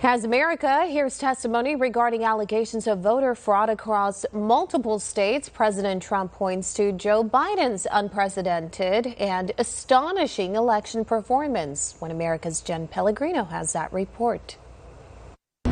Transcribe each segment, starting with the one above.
As America hears testimony regarding allegations of voter fraud across multiple states, President Trump points to Joe Biden's unprecedented and astonishing election performance. One America's Jenn Pellegrino has that report.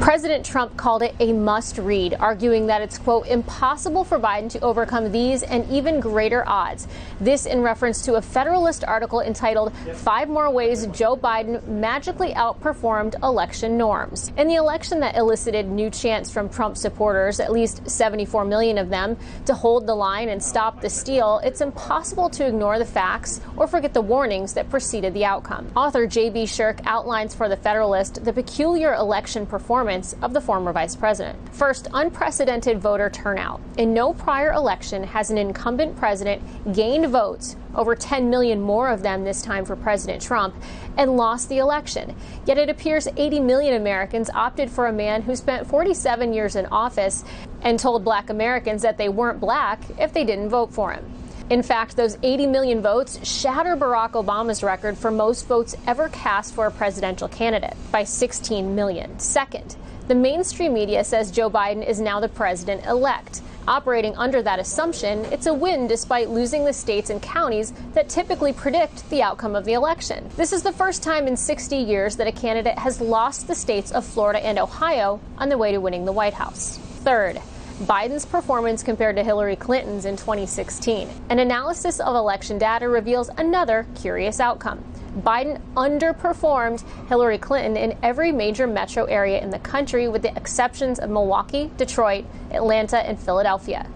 President Trump called it a must-read, arguing that it's, quote, impossible for Biden to overcome these and even greater odds. This in reference to a Federalist article entitled 5 More Ways Joe Biden Magically Outperformed Election Norms. In the election that elicited new chants from Trump supporters, at least 74 million of them, to hold the line and stop the steal, it's impossible to ignore the facts or forget the warnings that preceded the outcome. Author J.B. Shirk outlines for the Federalist the peculiar election performance of the former vice president. First, unprecedented voter turnout. In no prior election has an incumbent president gained votes, over 10 million more of them this time for President Trump, and lost the election. Yet it appears 80 million Americans opted for a man who spent 47 years in office and told black Americans that they weren't black if they didn't vote for him. In fact, those 80 million votes shatter Barack Obama's record for most votes ever cast for a presidential candidate by 16 million. Second, the mainstream media says Joe Biden is now the president-elect. Operating under that assumption, it's a win despite losing the states and counties that typically predict the outcome of the election. This is the first time in 60 years that a candidate has lost the states of Florida and Ohio on the way to winning the White House. Third, Biden's performance compared to Hillary Clinton's in 2016. An analysis of election data reveals another curious outcome. Biden underperformed Hillary Clinton in every major metro area in the country, with the exceptions of Milwaukee, Detroit, Atlanta, and Philadelphia.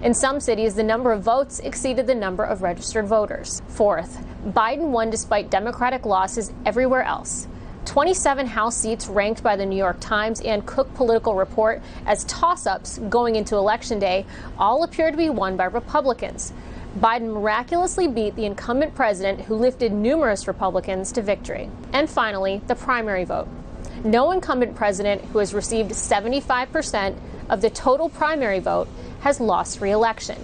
In some cities, the number of votes exceeded the number of registered voters. Fourth, Biden won despite Democratic losses everywhere else. 27 House seats ranked by the New York Times and Cook Political Report as toss-ups going into Election Day all appear to be won by Republicans. Biden miraculously beat the incumbent president, who lifted numerous Republicans to victory. And finally, the primary vote. No incumbent president who has received 75% of the total primary vote has lost re-election.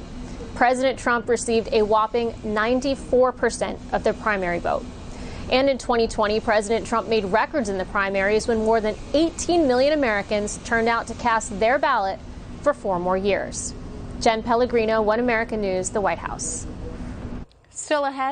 President Trump received a whopping 94% of the primary vote. And in 2020, President Trump made records in the primaries when more than 18 million Americans turned out to cast their ballot for 4 more years. Jenn Pellegrino, One American News, the White House. Still ahead.